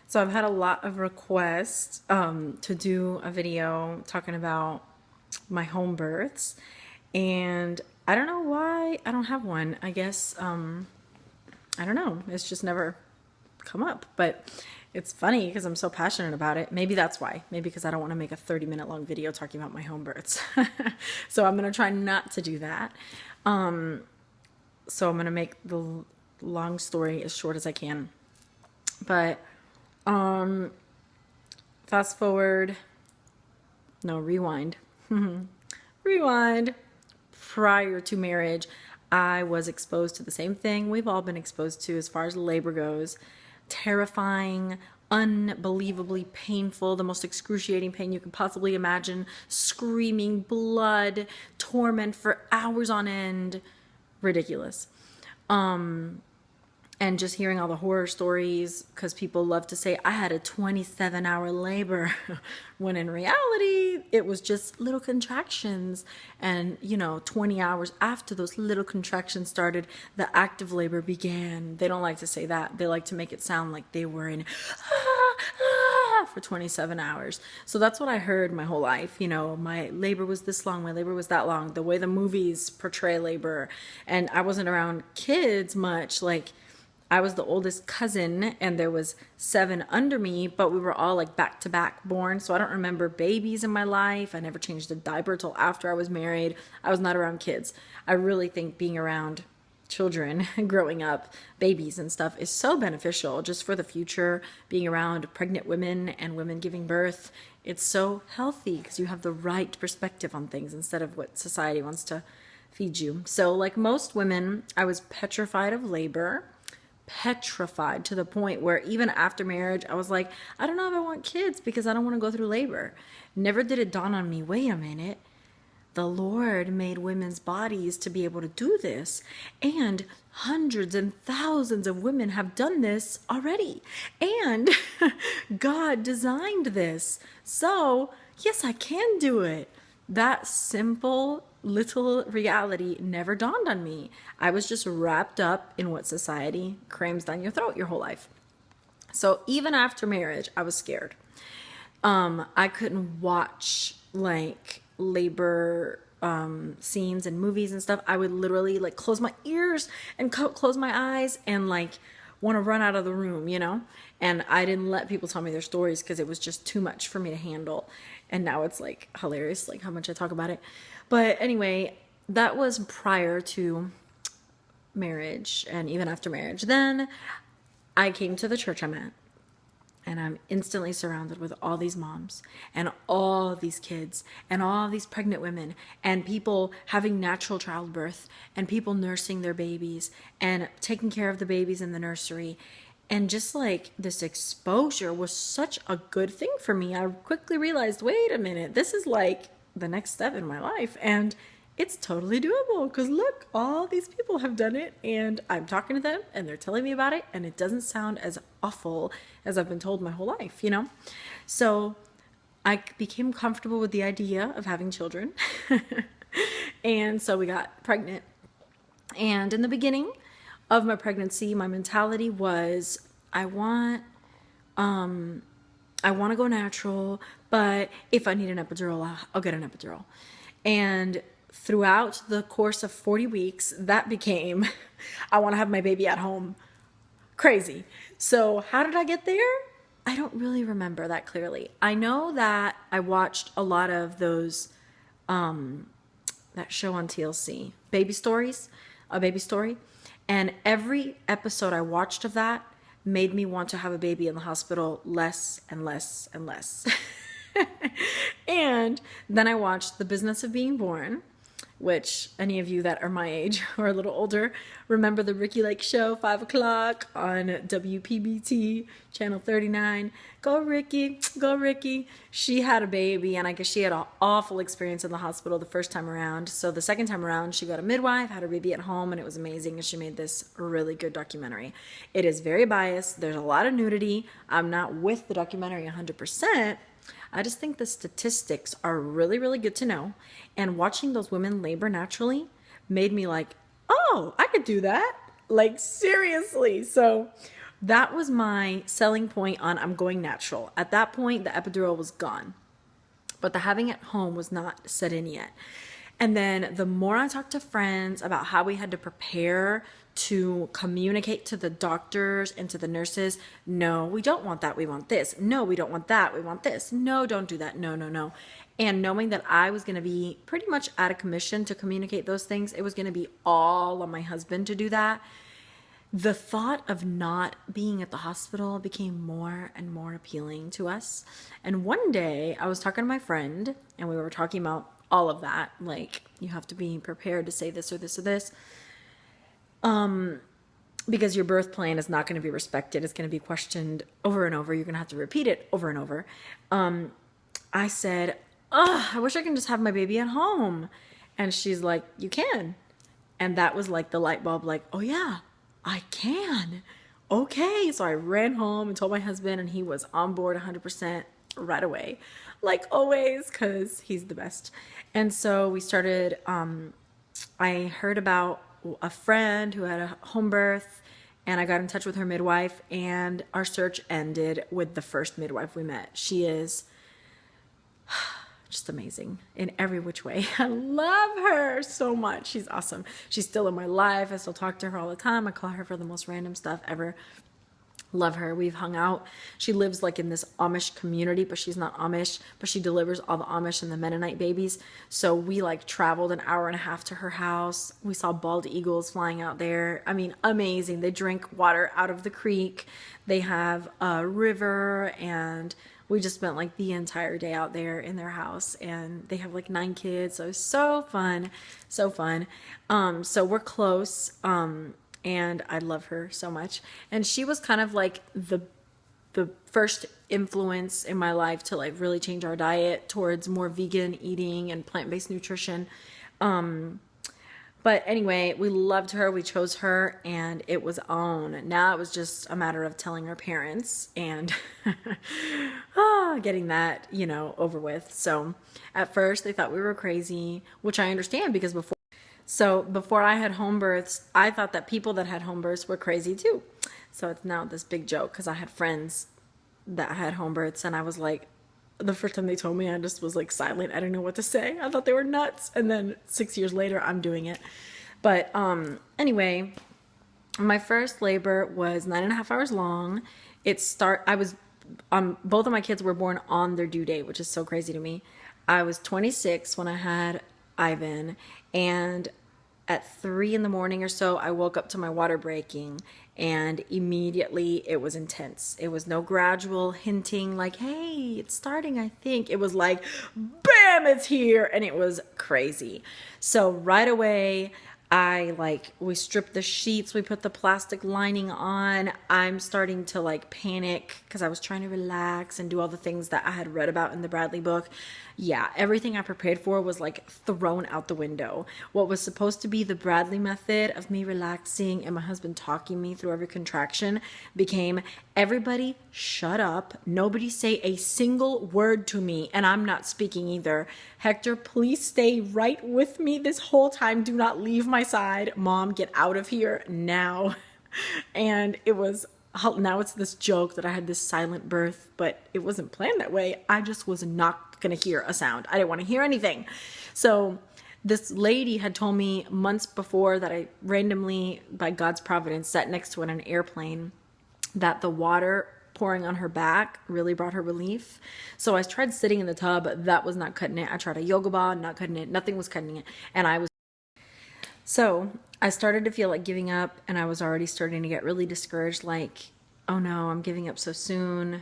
So I've had a lot of requests to do a video talking about my home births, and I don't know why I don't have one. I guess I don't know. It's just never come up, but it's funny because I'm so passionate about it. Maybe that's why. Maybe because I don't want to make a 30-minute long video talking about my home births. So I'm gonna try not to do that. So I'm gonna make the long story as short as I can. But fast forward, no, rewind. Rewind. Prior to marriage, I was exposed to the same thing we've all been exposed to as far as labor goes. Terrifying, unbelievably painful, the most excruciating pain you can possibly imagine. Screaming, blood, torment for hours on end. Ridiculous. And just hearing all the horror stories, because people love to say I had a 27-hour labor when in reality it was just little contractions. And 20 hours after those little contractions started, the active labor began. They don't like to say that. They like to make it sound like they were in for 27 hours. So that's what I heard my whole life. My labor was this long, my labor was that long, the way the movies portray labor. And I wasn't around kids much. Like, I was the oldest cousin and there was 7 under me, but we were all like back to back born. So I don't remember babies in my life. I never changed a diaper till after I was married. I was not around kids. I really think being around children growing up, babies and stuff, is so beneficial just for the future. Being around pregnant women and women giving birth, it's so healthy because you have the right perspective on things instead of what society wants to feed you. So like most women, I was petrified of labor. Petrified to the point where even after marriage, I was like, I don't know if I want kids because I don't want to go through labor. Never did it dawn on me, wait a minute. The Lord made women's bodies to be able to do this, and hundreds and thousands of women have done this already. And God designed this. So, yes, I can do it. That simple little reality never dawned on me. I was just wrapped up in what society crams down your throat your whole life. So even after marriage, I was scared. I couldn't watch like labor scenes and movies and stuff. I would literally like close my ears and close my eyes and like want to run out of the room, And I didn't let people tell me their stories because it was just too much for me to handle. And now it's like hilarious, like how much I talk about it. But anyway, that was prior to marriage and even after marriage. Then I came to the church I'm at, and I'm instantly surrounded with all these moms and all these kids and all these pregnant women and people having natural childbirth and people nursing their babies and taking care of the babies in the nursery. And just like this exposure was such a good thing for me. I quickly realized, wait a minute, this is like the next step in my life. And it's totally doable because look, all these people have done it and I'm talking to them and they're telling me about it. And it doesn't sound as awful as I've been told my whole life, So I became comfortable with the idea of having children. And so we got pregnant. And in the beginning of my pregnancy, my mentality was, I want to go natural, but if I need an epidural, I'll get an epidural. And throughout the course of 40 weeks, that became, I want to have my baby at home. Crazy. So how did I get there? I don't really remember that clearly. I know that I watched a lot of those, that show on TLC, Baby Stories, A Baby Story. And every episode I watched of that made me want to have a baby in the hospital less and less and less. And then I watched The Business of Being Born, which any of you that are my age or a little older remember the Ricki Lake Show, 5 o'clock on WPBT, channel 39. Go Ricki, go Ricki. She had a baby, and I guess she had an awful experience in the hospital the first time around. So the second time around, she got a midwife, had her baby at home, and it was amazing. And she made this really good documentary. It is very biased. There's a lot of nudity. I'm not with the documentary 100%. I just think the statistics are really, really good to know. And watching those women labor naturally made me like, oh, I could do that. Like, seriously. So That was my selling point on I'm going natural. At that point, the epidural was gone, but the having it home was not set in yet. And then the more I talked to friends about how we had to prepare to communicate to the doctors and to the nurses, no, we don't want that. We want this. No, we don't want that. We want this. No, don't do that. No, no, no. And knowing that I was going to be pretty much out of commission to communicate those things, it was going to be all on my husband to do that. The thought of not being at the hospital became more and more appealing to us. And one day I was talking to my friend and we were talking about all of that. Like, you have to be prepared to say this or this or this. Because your birth plan is not going to be respected. It's going to be questioned over and over. You're going to have to repeat it over and over. I said, oh, I wish I can just have my baby at home. And she's like, you can. And that was like the light bulb, like, oh yeah, I can. Okay. So I ran home and told my husband, and he was on board 100% right away, like always, because he's the best. And so we started, I heard about a friend who had a home birth, and I got in touch with her midwife, and our search ended with the first midwife we met. She is just amazing in every which way. I love her so much. She's awesome. She's still in my life. I still talk to her all the time. I call her for the most random stuff ever. Love her. We've hung out. She lives like in this Amish community, but she's not Amish, but she delivers all the Amish and the Mennonite babies. So we like traveled an hour and a half to her house. We saw bald eagles flying out there. I mean, amazing. They drink water out of the creek. They have a river, and we just spent like the entire day out there in their house, and they have like 9 kids. So it was so fun, so fun. So we're close. And I love her so much. And she was kind of like the first influence in my life to like really change our diet towards more vegan eating and plant-based nutrition. But anyway, we loved her. We chose her, and it was on. Now it was just a matter of telling our parents and getting that, over with. So at first they thought we were crazy, which I understand, because before I had home births, I thought that people that had home births were crazy too. So it's now this big joke, because I had friends that had home births, and I was like, the first time they told me, I just was like silent. I didn't know what to say. I thought they were nuts. And then 6 years later, I'm doing it. But anyway, my first labor was 9.5 hours long. Both of my kids were born on their due date, which is so crazy to me. I was 26 when I had Ivan, and at 3 a.m. or so, I woke up to my water breaking, and immediately it was intense. It was no gradual hinting like, hey, it's starting, I think. It was like, bam, it's here. And it was crazy. So right away, we stripped the sheets, we put the plastic lining on. I'm starting to like panic because I was trying to relax and do all the things that I had read about in the Bradley book. Yeah, everything I prepared for was like thrown out the window. What was supposed to be the Bradley method of me relaxing and my husband talking me through every contraction became, everybody shut up. Nobody say a single word to me, and I'm not speaking either. Hector, please stay right with me this whole time. Do not leave my side. Mom, get out of here now. And now it's this joke that I had this silent birth, but it wasn't planned that way. I just was not going to hear a sound. I didn't want to hear anything. So this lady had told me months before that I randomly, by God's providence, sat next to an airplane, that the water pouring on her back really brought her relief. So I tried sitting in the tub. That was not cutting it. I tried a yoga ball, not cutting it. Nothing was cutting it. So I started to feel like giving up, and I was already starting to get really discouraged, like, oh no, I'm giving up so soon,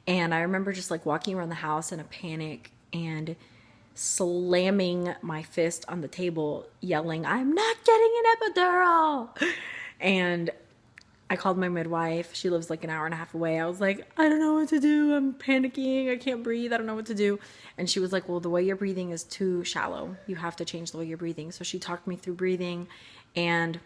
And I remember just like walking around the house in a panic and slamming my fist on the table, yelling, I'm not getting an epidural. And I called my midwife. She lives like an hour and a half away. I was like, I don't know what to do. I'm panicking. I can't breathe. I don't know what to do. And she was like, well, the way you're breathing is too shallow. You have to change the way you're breathing. So she talked me through breathing, and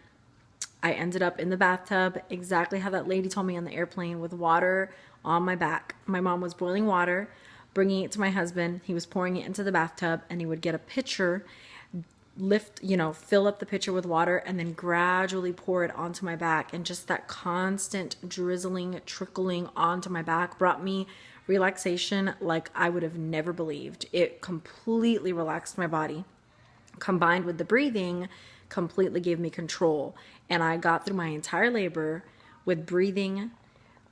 I ended up in the bathtub exactly how that lady told me on the airplane, with water on my back. My mom was boiling water, bringing it to my husband. He was pouring it into the bathtub, and he would get a pitcher, lift, fill up the pitcher with water and then gradually pour it onto my back. And just that constant drizzling, trickling onto my back brought me relaxation like I would have never believed. It completely relaxed my body. Combined with the breathing, completely gave me control. And I got through my entire labor with breathing,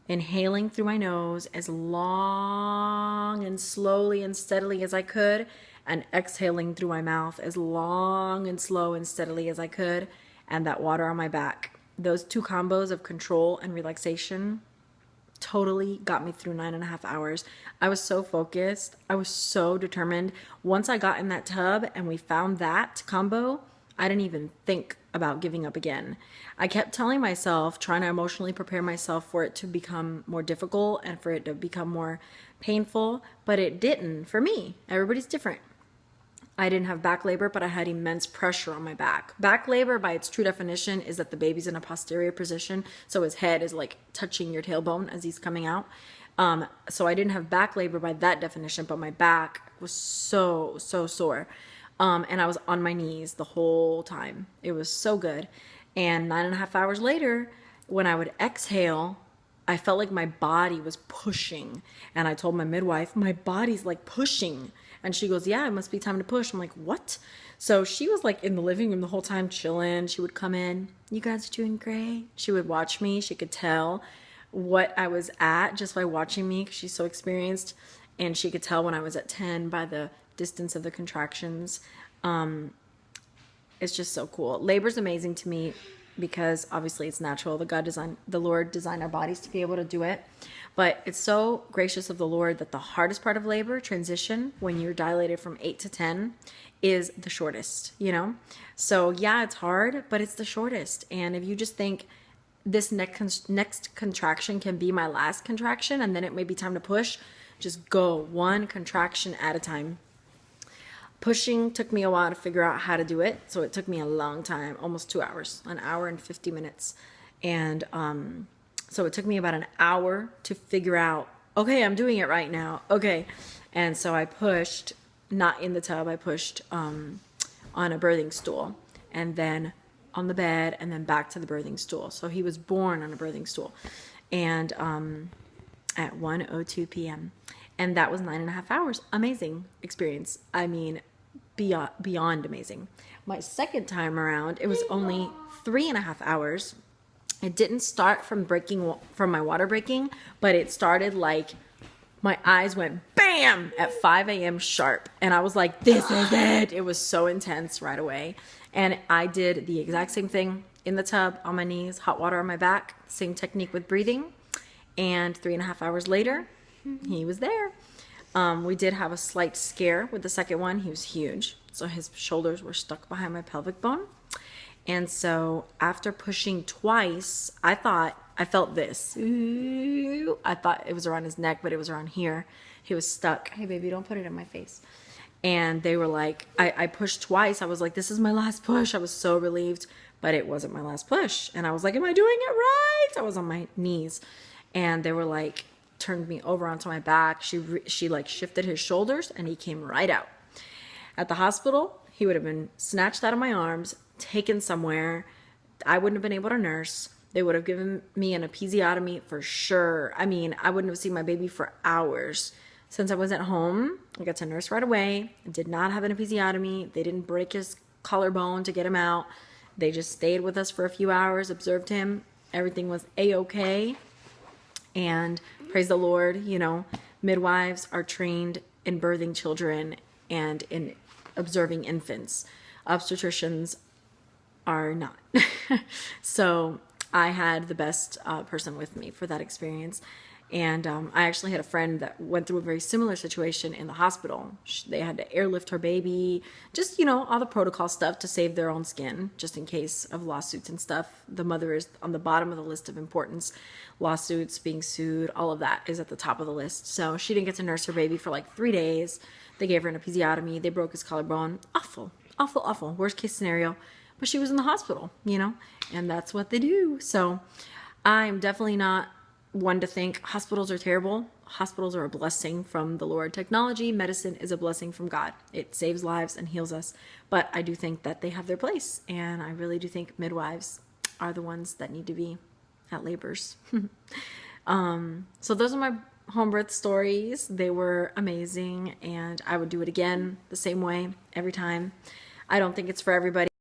inhaling through my nose as long and slowly and steadily as I could, and exhaling through my mouth as long and slow and steadily as I could, and that water on my back. Those two combos of control and relaxation totally got me through 9.5 hours. I was so focused. I was so determined. Once I got in that tub and we found that combo, I didn't even think about giving up again. I kept telling myself, trying to emotionally prepare myself for it to become more difficult and for it to become more painful, but it didn't for me. Everybody's different. I didn't have back labor, but I had immense pressure on my back. Back labor, by its true definition, is that the baby's in a posterior position, so his head is like touching your tailbone as he's coming out. So I didn't have back labor by that definition, but my back was so sore. And I was on my knees the whole time. It was so good. And 9.5 hours later, when I would exhale, I felt like my body was pushing. And I told my midwife, my body's like pushing. And she goes, yeah, it must be time to push. I'm like, what? So she was like in the living room the whole time chilling. She would come in. You guys are doing great. She would watch me. She could tell what I was at just by watching me because she's so experienced. And she could tell when I was at 10 by the distance of the contractions. It's just so cool. Labor's amazing to me because obviously it's natural. The Lord designed our bodies to be able to do it. But it's so gracious of the Lord that the hardest part of labor, transition, when you're dilated from 8 to 10, is the shortest, So yeah, it's hard, but it's the shortest. And if you just think this next contraction can be my last contraction and then it may be time to push, just go one contraction at a time. Pushing took me a while to figure out how to do it. So it took me a long time, almost 2 hours, 1 hour and 50 minutes. And so it took me about an hour to figure out, okay, I'm doing it right now. Okay. And so I pushed, not in the tub, I pushed on a birthing stool and then on the bed and then back to the birthing stool. So he was born on a birthing stool and at 1:02 p.m. And that was 9.5 hours. Amazing experience. I mean, beyond amazing. My second time around, it was only 3.5 hours. It didn't start from my water breaking, but it started like my eyes went bam at 5 a.m. sharp. And I was like, this is it. It was so intense right away. And I did the exact same thing in the tub, on my knees, hot water on my back, same technique with breathing. And 3.5 hours later, he was there. We did have a slight scare with the second one. He was huge. So his shoulders were stuck behind my pelvic bone. And so after pushing twice, I felt this. Ooh, I thought it was around his neck, but it was around here. He was stuck. Hey, baby, don't put it in my face. And they were like, I pushed twice. I was like, this is my last push. I was so relieved, but it wasn't my last push. And I was like, am I doing it right? I was on my knees. And they were like, turned me over onto my back. She like shifted his shoulders and he came right out. At the hospital, he would have been snatched out of my arms, taken somewhere. I wouldn't have been able to nurse. They would have given me an episiotomy for sure. I mean, I wouldn't have seen my baby for hours. Since I was at home, I got to nurse right away. I did not have an episiotomy. They didn't break his collarbone to get him out. They just stayed with us for a few hours, observed him. Everything was A-okay. And praise the Lord, midwives are trained in birthing children and in observing infants. Obstetricians are not. So I had the best person with me for that experience. And I actually had a friend that went through a very similar situation in the hospital. They had to airlift her baby, just, all the protocol stuff to save their own skin, just in case of lawsuits and stuff. The mother is on the bottom of the list of importance. Lawsuits, being sued, all of that is at the top of the list. So she didn't get to nurse her baby for like 3 days. They gave her an episiotomy. They broke his collarbone. Awful, awful, awful. Worst case scenario. But she was in the hospital, and that's what they do. So I'm definitely not one to think hospitals are terrible. hospitals are a blessing from the Lord. Technology, medicine is a blessing from God. It saves lives and heals us. But I do think that they have their place. And I really do think midwives are the ones that need to be at labors. So those are my home birth stories. They were amazing, and I would do it again the same way every time. I don't think it's for everybody.